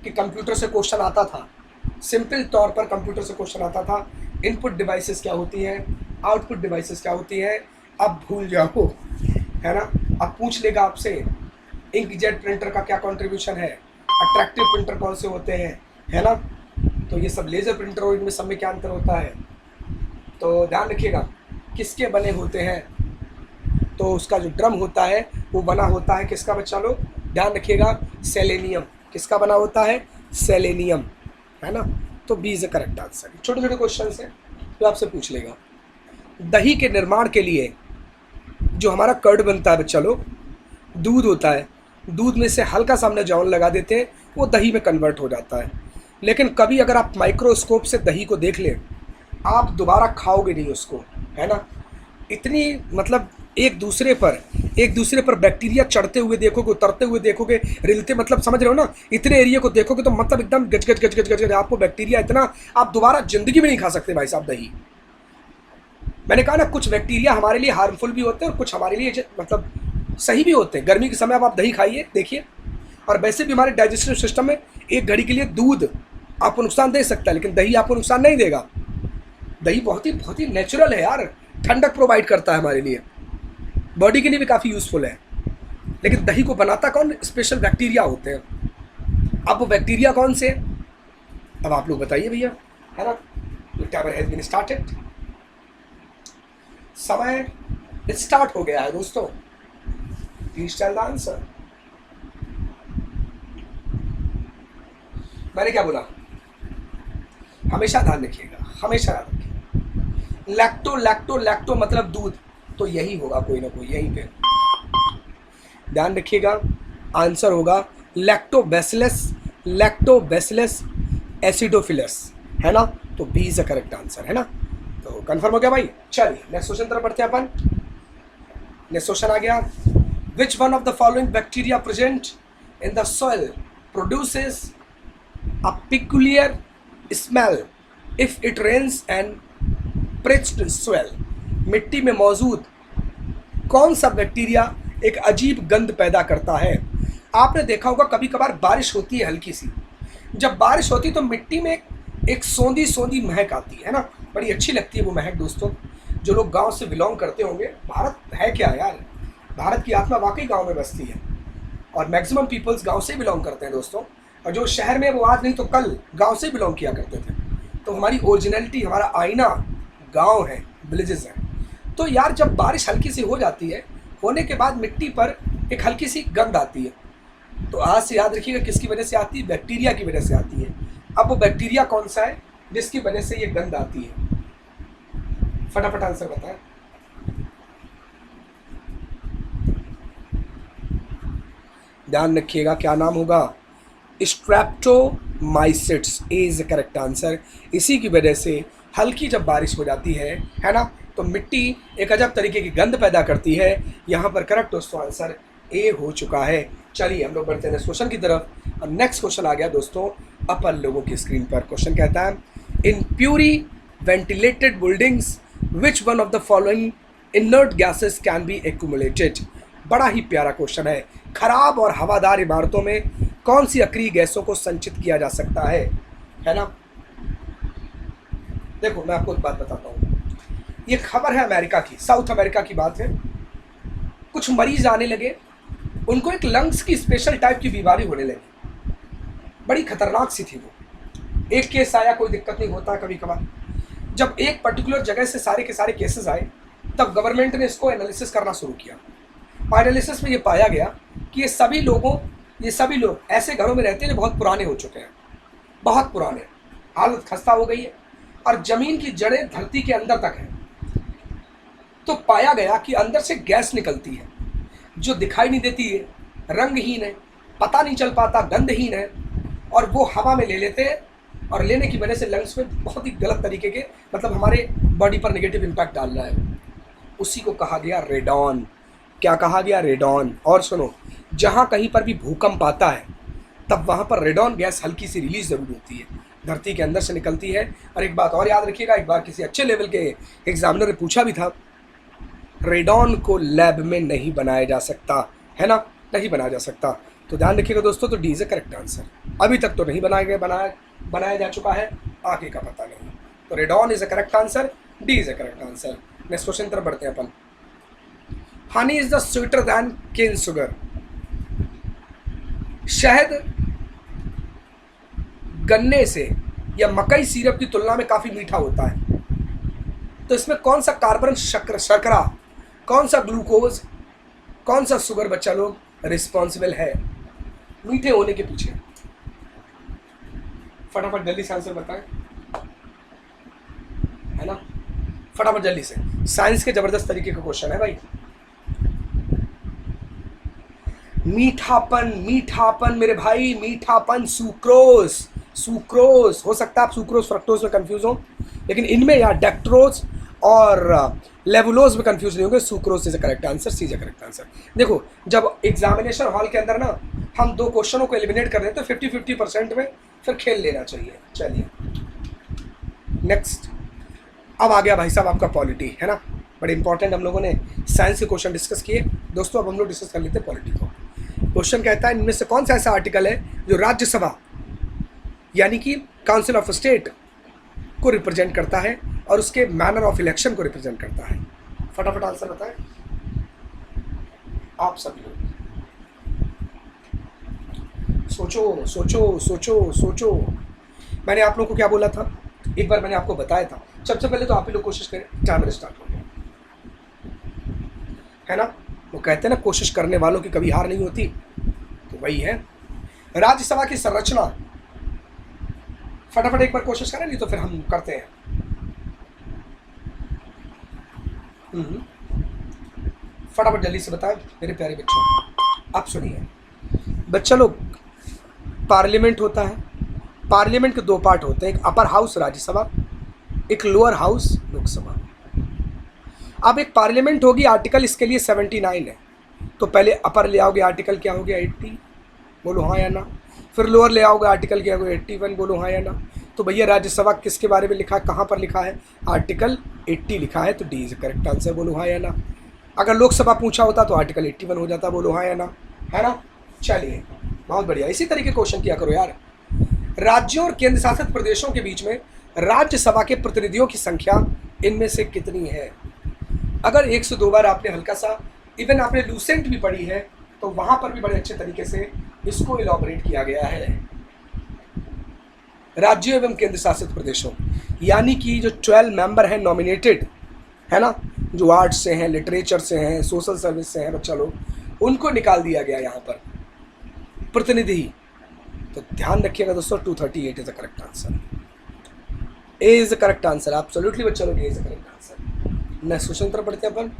S1: कि कंप्यूटर से क्वेश्चन आता था, सिंपल तौर पर कंप्यूटर से क्वेश्चन आता था, इनपुट डिवाइसेस क्या होती हैं, आउटपुट डिवाइसेस क्या होती हैं। अब भूल जाओ, है ना। अब पूछ लेगा आपसे इंकजेट प्रिंटर का क्या कंट्रीब्यूशन है, अट्रैक्टिव प्रिंटर कौन से होते हैं, है ना। तो ये सब लेज़र प्रिंटर और इनमें सब में क्या अंतर होता है, तो ध्यान रखिएगा किसके बने होते हैं। तो उसका जो ड्रम होता है वो बना होता है किसका बच्चा लोग, ध्यान रखिएगा, सेलेनियम। किसका बना होता है, सेलेनियम, है ना। तो B is the correct answer. छोटे छोटे क्वेश्चन है तो आपसे पूछ लेगा। दही के निर्माण के लिए जो हमारा कर्ड बनता है बच्चा लोग, दूध होता है, दूध में से हल्का सा हमने जौन लगा देते हैं, वो दही में कन्वर्ट हो जाता है। लेकिन कभी अगर आप माइक्रोस्कोप से दही को देख लें, आप दोबारा खाओगे नहीं उसको, है ना। इतनी मतलब एक दूसरे पर बैक्टीरिया चढ़ते हुए देखोगे, उतरते हुए देखोगे, रिलते, मतलब समझ रहे हो ना, इतने एरिया को देखोगे तो मतलब एकदम गच गच गच गच गच गच आपको बैक्टीरिया इतना, आप दोबारा जिंदगी में नहीं खा सकते भाई साहब दही। मैंने कहा ना, कुछ बैक्टीरिया हमारे लिए हार्मफुल भी होते हैं और कुछ हमारे लिए मतलब सही भी होते हैं। गर्मी के समय अब आप दही खाइए, देखिए। और वैसे भी हमारे डाइजेस्टिव सिस्टम में एक घड़ी के लिए दूध आपको नुकसान दे सकता है, लेकिन दही आपको नुकसान नहीं देगा। दही बहुत ही नेचुरल है यार, ठंडक प्रोवाइड करता है हमारे लिए, बॉडी के लिए भी काफ़ी यूज़फुल है। लेकिन दही को बनाता कौन, स्पेशल बैक्टीरिया होते हैं। अब वो बैक्टीरिया कौन से, अब आप लोग बताइए भैया, है ना। टाइमर हैज बीन स्टार्टेड, समय स्टार्ट हो गया है दोस्तों, प्लीज टेल द आंसर। मैंने क्या बोला, हमेशा ध्यान रखिएगा, हमेशा ध्यान रखिएगा। लैक्टो लैक्टो लैक्टो मतलब दूध, तो यही होगा कोई ना कोई, यहीं पे ध्यान रखिएगा। आंसर होगा लैक्टोबैसिलस एसिडोफिलस, है ना। तो B is the correct answer, है ना। तो कंफर्म हो गया भाई। चलिए नेक्स्ट क्वेश्चन तरफ बढ़ते हैं अपन। नेक्स्ट क्वेश्चन आ गया, which one of the following bacteria present in the soil produces a peculiar smell if it rains and parched soil. मिट्टी में मौजूद कौन सा बैक्टीरिया एक अजीब गंध पैदा करता है। आपने देखा होगा कभी कभार बारिश होती है हल्की सी, जब बारिश होती है तो मिट्टी में एक सौंधी सौंधी महक आती है ना, बड़ी अच्छी लगती है वो महक दोस्तों। जो लोग गांव से बिलोंग करते होंगे, भारत है क्या यार, भारत की आत्मा वाकई गांव में बसती है और मैक्सिमम पीपल्स गांव से बिलोंग करते हैं दोस्तों। और जो शहर में, वो आज नहीं तो कल गांव से बिलोंग किया करते थे। तो हमारी ओरिजिनलिटी, हमारा आईना गांव है, विलेजेस हैं। तो यार जब बारिश हल्की सी हो जाती है, होने के बाद मिट्टी पर एक हल्की सी गंध आती है, तो आज से याद रखिएगा किसकी वजह से आती है, बैक्टीरिया की वजह से आती है। अब वो बैक्टीरिया कौन सा है जिसकी वजह से ये गंध आती है, फटाफट आंसर बताएं। ध्यान रखिएगा क्या नाम होगा, स्ट्रेप्टोमाइसिट्स इज द करेक्ट आंसर। इसी की वजह से हल्की जब बारिश हो जाती है ना, तो मिट्टी एक अजब तरीके की गंध पैदा करती है। यहाँ पर करेक्ट दोस्तों आंसर ए हो चुका है। चलिए हम लोग बढ़ते हैं नेक्स्ट क्वेश्चन की तरफ। और नेक्स्ट क्वेश्चन आ गया दोस्तों, अपन लोगों की स्क्रीन पर क्वेश्चन कहता है, in poorly ventilated buildings which one of the following inert gases can be accumulated. बड़ा ही प्यारा क्वेश्चन है। खराब और हवादार इमारतों में कौन सी अक्रिय गैसों को संचित किया जा सकता है ना। देखो मैं आपको एक बात बताता हूँ, ये खबर है अमेरिका की, साउथ अमेरिका की बात है। कुछ मरीज आने लगे, उनको एक लंग्स की स्पेशल टाइप की बीमारी होने लगी, बड़ी खतरनाक सी थी वो। एक केस आया, कोई दिक्कत नहीं होता कभी कभार। जब एक पर्टिकुलर जगह से सारे के सारे केसेस आए, तब गवर्नमेंट ने इसको एनालिसिस करना शुरू किया। एनालिसिस में ये पाया गया कि ये सभी लोग ऐसे घरों में रहते हैं जो बहुत पुराने हो चुके हैं, बहुत पुराने, हालत खस्ता हो गई है और ज़मीन की जड़ें धरती के अंदर तक हैं। तो पाया गया कि अंदर से गैस निकलती है जो दिखाई नहीं देती है, रंगहीन है, पता नहीं चल पाता, गंधहीन है, और वो हवा में ले लेते हैं और लेने की वजह से लंग्स में बहुत ही गलत तरीके के, मतलब हमारे बॉडी पर नेगेटिव इम्पैक्ट डाल रहा है। उसी को कहा गया रेडॉन। क्या कहा गया? रेडॉन। और सुनो, जहाँ कहीं पर भी भूकंप आता है तब वहाँ पर रेडॉन गैस हल्की सी रिलीज जरूर होती है, धरती के अंदर से निकलती है। और एक बात और याद रखिएगा, एक बार किसी अच्छे लेवल के एग्जामिनर ने पूछा भी था, रेडॉन को लैब में नहीं बनाया जा सकता है ना, नहीं बनाया जा सकता। तो ध्यान रखिएगा दोस्तों, तो D is a correct answer. अभी तक तो नहीं बनाया जा चुका है, आगे का पता नहीं। तो radon is a correct answer, D is a correct answer. Next question तरफ बढ़ते हैं अपन। Honey is the sweeter than cane sugar. शहद गन्ने से या मकई सिरप की तुलना में काफी मीठा होता है, तो इसमें कौन सा कार्बन शर्करा, कौन सा ग्लूकोज, कौन सा शुगर बच्चा लोग रिस्पॉन्सिबल है मीठे होने के पीछे? फटाफट जल्दी से आंसर बताएं, है ना, फटाफट जल्दी से। साइंस के जबरदस्त तरीके का क्वेश्चन है भाई। मीठापन, मीठापन मेरे भाई, मीठापन। सुक्रोज हो सकता है, आप सुक्रोज फ्रक्टोज में कंफ्यूज हो, लेकिन इनमें या डेक्ट्रोज और लेवुलोज में कंफ्यूज नहीं होंगे। Sucrose is correct answer, C is correct answer. देखो, जब एग्जामिनेशन हॉल के अंदर ना हम दो क्वेश्चनों को एलिमिनेट कर दें तो 50-50% में फिर खेल लेना चाहिए। चलिए नेक्स्ट। अब आ गया भाई साहब आपका पॉलिटी, है ना, बड़े इंपॉर्टेंट। हम लोगों ने साइंस के क्वेश्चन डिस्कस किए दोस्तों, अब हम लोग डिस्कस कर लेते हैं पॉलिटी को। क्वेश्चन कहता है, इनमें से कौन सा ऐसा आर्टिकल है जो राज्यसभा यानी कि काउंसिल ऑफ स्टेट को रिप्रेजेंट करता है और उसके मैनर ऑफ इलेक्शन को रिप्रेजेंट करता है? फटाफट आंसर बताएं आप सब लोग। सोचो सोचो सोचो सोचो। मैंने आप लोगों को क्या बोला था, एक बार मैंने आपको बताया था। सबसे पहले तो आप ही लोग कोशिश करें, टाइमर स्टार्ट हो गया, है ना। वो कहते हैं ना, कोशिश करने वालों की कभी हार नहीं होती, तो वही है। राज्यसभा की संरचना, फटाफट एक बार कोशिश करें, नहीं तो फिर हम करते हैं। फटाफट जल्दी से बताएं मेरे प्यारे बच्चों। आप सुनिए बच्चा लोग, पार्लियामेंट होता है, पार्लियामेंट के दो पार्ट होते हैं, एक अपर हाउस राज्यसभा, एक लोअर हाउस लोकसभा। अब एक पार्लियामेंट होगी, आर्टिकल इसके लिए 79 है, तो पहले अपर ले आओगे, आर्टिकल क्या हो गया 80, बोलो हाँ या ना। फिर लोअर ले आओगे, आर्टिकल क्या हो गया 81, बोलो हाँ या ना। तो भैया राज्यसभा किसके बारे में लिखा है, कहाँ पर लिखा है? आर्टिकल 80 लिखा है, तो डी इज करेक्ट आंसर, बोलो हाँ या ना। अगर लोकसभा पूछा होता तो आर्टिकल 81 हो जाता, बोलो हाँ या ना, है ना। चलिए बहुत बढ़िया, इसी तरीके क्वेश्चन किया करो यार। राज्यों और केंद्र शासित प्रदेशों के बीच में राज्यसभा के प्रतिनिधियों की संख्या इनमें से कितनी है? अगर 1 से 2 बार आपने हल्का सा, इवन आपने लूसेंट भी पढ़ी है, तो वहां पर भी बड़े अच्छे तरीके से इसको इलॉबरेट किया गया है। राज्यों एवं केंद्र शासित प्रदेशों यानी कि जो 12 मेंबर हैं नॉमिनेटेड, है ना, जो आर्ट्स से हैं, लिटरेचर से हैं, सोशल सर्विस से हैं बच्चा लोग, उनको निकाल दिया गया यहाँ पर प्रतिनिधि। तो ध्यान रखिएगा दोस्तों, 238 is the correct answer, A is the correct answer, absolutely बच्चा लोग, A is the correct answer. Next question तरफ बढ़ते हैं अपन।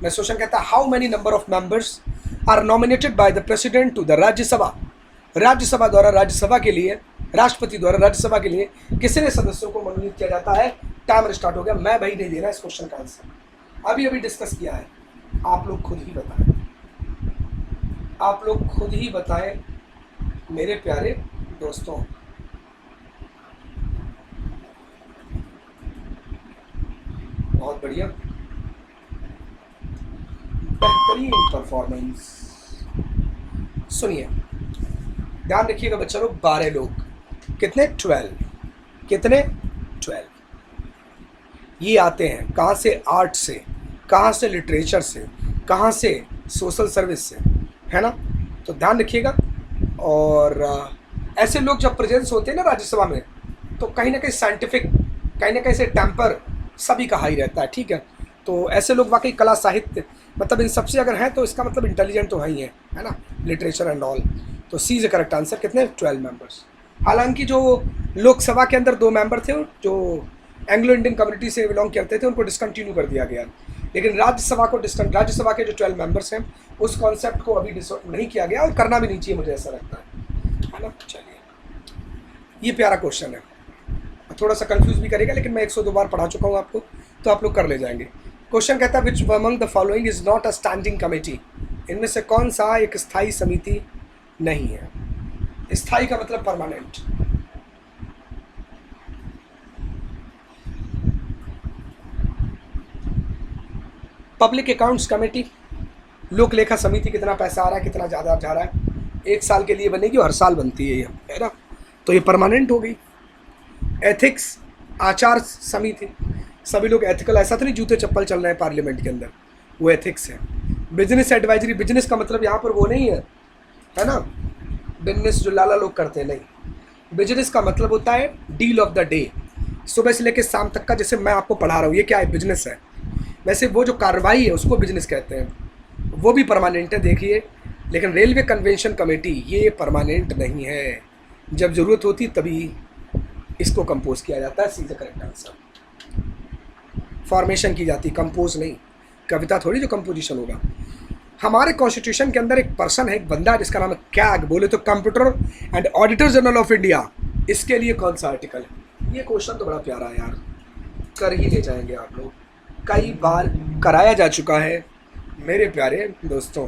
S1: नेक्स्ट क्वेश्चन कहता है, how many number of members are nominated by the president to the Rajya Sabha. Rajya Sabha द्वारा राज्यसभा के लिए, राष्ट्रपति द्वारा राज्यसभा के लिए कितने सदस्यों को मनोनीत किया जाता है? टाइमर स्टार्ट हो गया। मैं भाई नहीं दे रहा इस क्वेश्चन का आंसर, अभी अभी डिस्कस किया है, आप लोग खुद ही बताएं, आप लोग खुद ही बताएं मेरे प्यारे दोस्तों। बहुत बढ़िया, बेहतरीन परफॉर्मेंस। सुनिए, ध्यान रखिएगा बच्चों लोग, 12 लोग कितने 12, कितने 12, ये आते हैं कहाँ से, आर्ट से, कहाँ से लिटरेचर से, कहाँ से सोशल सर्विस से, है ना। तो ध्यान रखिएगा। और ऐसे लोग जब प्रेजेंस होते हैं ना राज्यसभा में, तो कहीं ना कहीं साइंटिफिक, कहीं ना कहीं से टेम्पर सभी का हाई रहता है, ठीक है। तो ऐसे लोग वाकई कला साहित्य मतलब इन सबसे अगर हैं तो इसका मतलब इंटेलिजेंट तो है ना, लिटरेचर एंड ऑल। तो C is the correct answer. कितने 12 मेंबर्स। हालांकि जो लोकसभा के अंदर 2 मेंबर थे जो एंग्लो इंडियन कम्युनिटी से बिलोंग करते थे उनको डिसकंटिन्यू कर दिया गया, लेकिन राज्यसभा के जो 12 मेंबर्स हैं उस कॉन्सेप्ट को अभी नहीं किया गया और करना भी नहीं चाहिए, मुझे ऐसा लगता है ना। चलिए, ये प्यारा क्वेश्चन है, थोड़ा सा कंफ्यूज भी करेगा, लेकिन मैं 102 बार पढ़ा चुका हूँ आपको, तो आप लोग कर ले जाएंगे। क्वेश्चन कहता है which among the following is not a standing committee, इनमें से कौन सा एक स्थायी समिति नहीं है। स्थायी का मतलब परमानेंट। पब्लिक अकाउंट्स कमेटी, लोक लेखा समिति, कितना पैसा आ रहा है, कितना ज़्यादा जा रहा है, 1 साल के लिए बनेगी और हर साल बनती है ये, है ना, तो ये परमानेंट हो गई। एथिक्स, आचार समिति, सभी लोग एथिकल, ऐसा तो नहीं जूते चप्पल चल रहे हैं पार्लियामेंट के अंदर, वो एथिक्स है। बिजनेस एडवाइजरी, बिजनेस का मतलब यहाँ पर वो नहीं है ना, बिजनेस जो लाला लोग करते हैं, नहीं। बिजनेस का मतलब होता है डील ऑफ द डे, सुबह से लेकर शाम तक का, जैसे मैं आपको पढ़ा रहा हूँ, ये क्या है, बिजनेस है। वैसे वो जो कार्रवाई है उसको बिजनेस कहते हैं, वो भी परमानेंट है, देखिए। लेकिन रेलवे कन्वेंशन कमेटी ये परमानेंट नहीं है, जब ज़रूरत होती तभी इसको कंपोज किया जाता है। सीधा करेक्ट आंसर। फॉर्मेशन की जाती, कंपोज नहीं, कविता थोड़ी जो कंपोजिशन होगा। हमारे कॉन्स्टिट्यूशन के अंदर एक पर्सन है, एक बंदा है जिसका नाम है कैग, बोले तो computer and auditor general of India. इसके लिए कौन सा आर्टिकल है? ये क्वेश्चन तो बड़ा प्यारा है यार, कर ही ले जाएंगे आप लोग, कई बार कराया जा चुका है मेरे प्यारे दोस्तों।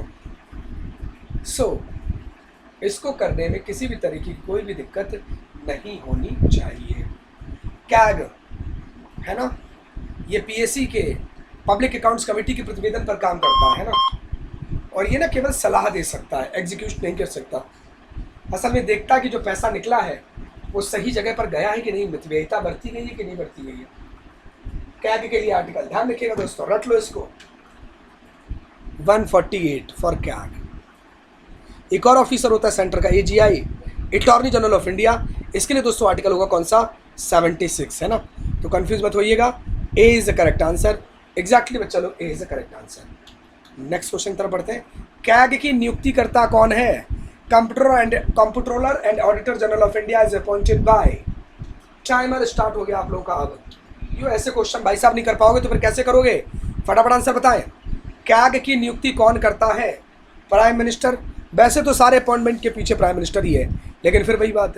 S1: इसको करने में किसी भी तरीके की कोई भी दिक्कत नहीं होनी चाहिए। कैग है ना, ये पीएससी के पब्लिक अकाउंट्स कमेटी के प्रतिवेदन पर काम करता है ना, और ये ना केवल सलाह दे सकता है, एग्जीक्यूट नहीं कर सकता। असल में देखता कि जो पैसा निकला है वो सही जगह पर गया है कि नहीं, मितव्ययिता बरती गई है कि नहीं बरती गई है। कैग के लिए आर्टिकल ध्यान रखिएगा दोस्तों, रट लो इसको, 148 फॉर कैग। एक और ऑफिसर होता है सेंटर का, AGI, attorney general of India. इसके लिए दोस्तों आर्टिकल होगा कौन सा, 76, है ना। तो कंफ्यूज मत होइएगा, A is the correct answer. Exactly बच्चा लोग, A is the correct answer. Next question तरफ बढ़ते हैं। कैग की नियुक्तिकर्ता कौन है? Comptroller and auditor general of India is appointed by. Timer start हो गया आप लोगों का। अब यो ऐसे क्वेश्चन भाई साहब नहीं कर पाओगे तो फिर कैसे करोगे, फटाफट आंसर बताएं। कैग की नियुक्ति कौन करता है? Prime minister. वैसे तो सारे अपॉइंटमेंट के पीछे प्राइम मिनिस्टर ही है, लेकिन फिर वही बात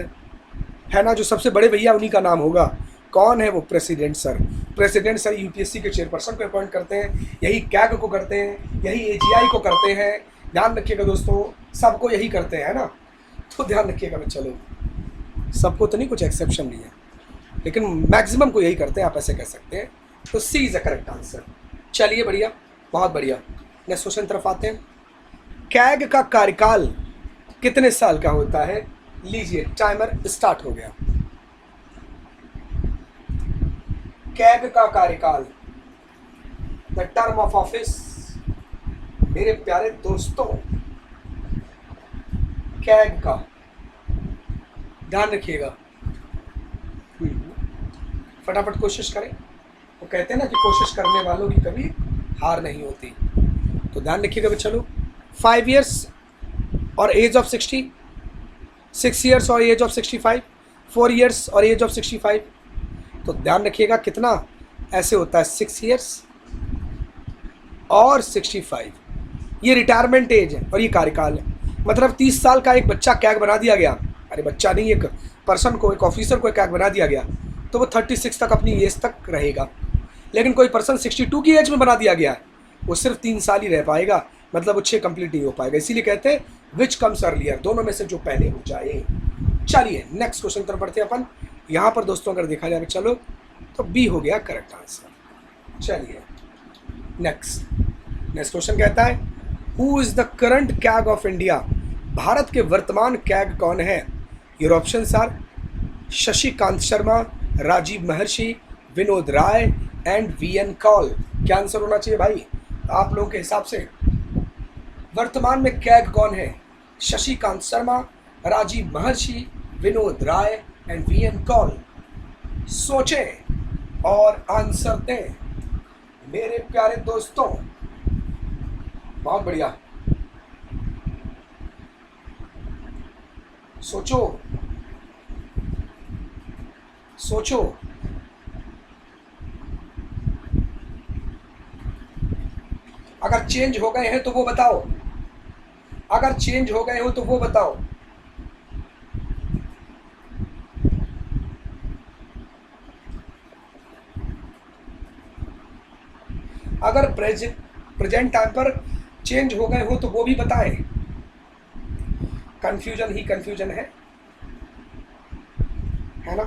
S1: है ना, जो सबसे बड़े भैया उन्हीं का नाम होगा। कौन है वो? President sir. President sir UPSC के चेयरपर्सन को अपॉइंट करते हैं, यही कैग को करते हैं, यही एजीआई को करते हैं। ध्यान रखिएगा दोस्तों, सबको यही करते हैं ना, तो ध्यान रखिएगा बच्चा लोग, सबको तो नहीं, कुछ एक्सेप्शन नहीं है, लेकिन मैक्सिमम को यही करते हैं, आप ऐसे कह सकते हैं। तो C is the correct answer. चलिए बढ़िया, बहुत बढ़िया। नेक्स्ट क्वेश्चन तरफ आते हैं। कैग का कार्यकाल कितने साल का होता है? लीजिए टाइमर स्टार्ट हो गया। कैग का कार्यकाल, द टर्म ऑफ ऑफिस, मेरे प्यारे दोस्तों, कैग का ध्यान रखिएगा, फटाफट कोशिश करें। वो कहते हैं ना कि कोशिश करने वालों की कभी हार नहीं होती, तो ध्यान रखिएगा बच्चा लोग। 5 years और एज ऑफ 60, 6 years और एज ऑफ 65, 4 years और एज ऑफ 65। तो ध्यान रखिएगा कितना ऐसे होता है, 6 years और 65, ये रिटायरमेंट एज है और ये कार्यकाल है। मतलब 30 साल का एक बच्चा कैग बना दिया गया, अरे बच्चा नहीं, एक पर्सन को, एक ऑफिसर को कैग बना दिया गया, तो वो 36 तक अपनी एज तक रहेगा। लेकिन कोई पर्सन 62 की एज में बना दिया गया है, वो सिर्फ 3 साल ही रह पाएगा, मतलब वो 6 कंप्लीट नहीं हो पाएगा। इसीलिए कहते हैं विच कम्स अर्लियर, दोनों में से जो पहले हो जाए। चलिए नेक्स्ट क्वेश्चन तरफ बढ़ते हैं अपन। यहाँ पर दोस्तों अगर देखा जाए चलो, तो बी हो गया करेक्ट आंसर। चलिए नेक्स्ट क्वेश्चन कहता है who is the current CAG of India. Bharat के वर्तमान कैग कौन है। Your option are Shashikant Sharma, Rajiv Mehrishi, Vinod Rai and VN Kaul. क्या आंसर होना चाहिए भाई आप लोगों के हिसाब से। वर्तमान में कैग कौन है। Shashikant Sharma, Rajiv Mehrishi, Vinod Rai and VN Kaul. सोचें और आंसर दें मेरे प्यारे दोस्तों। बहुत बढ़िया, सोचो सोचो। अगर चेंज हो गए हैं तो वो बताओ, अगर चेंज हो गए हो तो वो बताओ। अगर प्रेजेंट टाइम पर चेंज हो गए हो तो वो भी बताएं। कंफ्यूजन ही कंफ्यूजन है ना।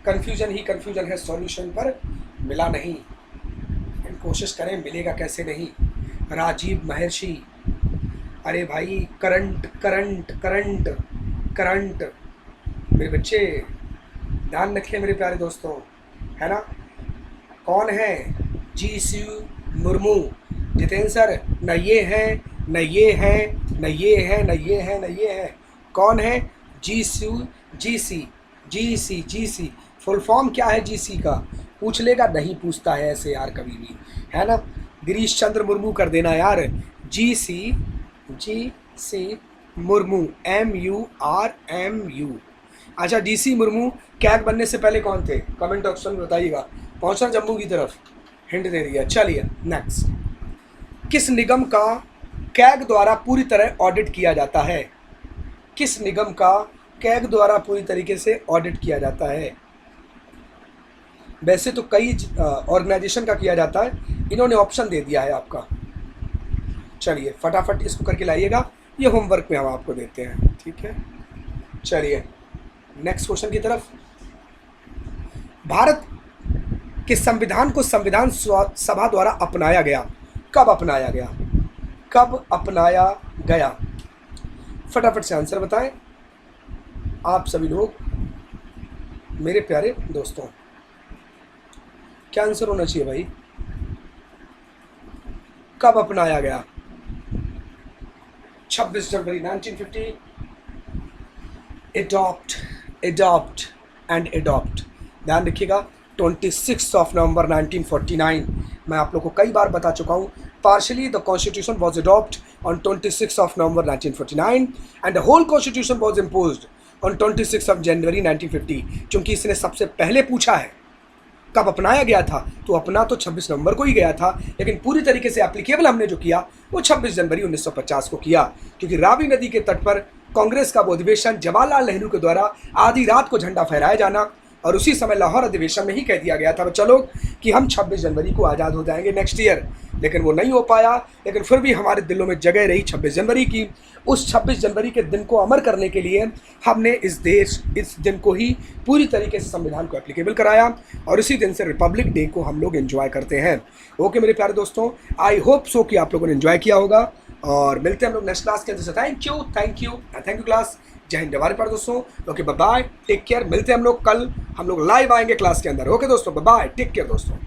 S1: कंफ्यूजन ही कंफ्यूजन है, सॉल्यूशन पर मिला नहीं। कोशिश करें मिलेगा कैसे नहीं। राजीव महर्षि, अरे भाई करंट करंट करंट करंट। मेरे बच्चे ध्यान रखिए मेरे प्यारे दोस्तों, है ना। कौन है। जी.सी. मुर्मू। जितेंद्र सर न ये है न ये है न ये है न ये है न ये है। कौन है। जी.सी. फुल फॉर्म क्या है जी.सी. का पूछ लेगा, नहीं पूछता है ऐसे यार कभी भी, है ना। गिरीश चंद्र मुर्मू कर देना यार। जी.सी. मुर्मू, MURMU। अच्छा जी.सी. मुर्मू कैग बनने से पहले कौन थे कमेंट ऑप्शन में बताइएगा। पहुंचना जम्मू की तरफ, हिंट दे दिया। चलिए नेक्स्ट। किस निगम का कैग द्वारा पूरी तरह ऑडिट किया जाता है। किस निगम का कैग द्वारा पूरी तरीके से ऑडिट किया जाता है। वैसे तो कई ऑर्गेनाइजेशन का किया जाता है, इन्होंने ऑप्शन दे दिया है आपका। चलिए फटाफट इसको करके लाइएगा, ये होमवर्क में हम आपको देते हैं, ठीक है। चलिए नेक्स्ट क्वेश्चन की तरफ। भारत के संविधान को संविधान सभा द्वारा अपनाया गया। कब अपनाया गया। कब अपनाया गया। फटाफट से आंसर बताएं आप सभी लोग मेरे प्यारे दोस्तों। क्या आंसर होना चाहिए भाई। कब अपनाया गया। 26 जनवरी 1950। Adopt and adopt. ध्यान रखिएगा 26 नवंबर 1949। मैं आप लोग को कई बार बता चुका हूँ। Partially the constitution was adopt on 26 November 1949 and the whole constitution was imposed on 26 January 1950। क्योंकि इसने सबसे पहले पूछा है कब अपनाया गया था, तो अपना तो 26 नवंबर को ही गया था, लेकिन पूरी तरीके से एप्लीकेबल हमने जो किया वो 26 जनवरी 1950 को किया। क्योंकि रावी नदी के तट पर कांग्रेस का वो अधिवेशन जवाहरलाल नेहरू के द्वारा आधी रात को झंडा फहराया जाना, और उसी समय लाहौर अधिवेशन में ही कह दिया गया था बच्चा लोग कि हम 26 जनवरी को आज़ाद हो जाएंगे नेक्स्ट ईयर। लेकिन वो नहीं हो पाया, लेकिन फिर भी हमारे दिलों में जगह रही 26 जनवरी की। उस 26 जनवरी के दिन को अमर करने के लिए हमने इस दिन को ही पूरी तरीके से संविधान को एप्लीकेबल कराया, और इसी दिन से रिपब्लिक डे को हम लोग एंजॉय करते हैं। ओके मेरे प्यारे दोस्तों, आई होप सो कि आप लोगों ने एंजॉय किया होगा, और मिलते हैं हम लोग नेक्स्ट क्लास के अंदर। Thank you class. जय हिंद हमारे प्यारे दोस्तों। Okay bye bye, take care. मिलते हैं हम लोग कल, हम लोग लाइव आएंगे क्लास के अंदर। ओके दोस्तों बाय बाय, टेक केयर दोस्तों।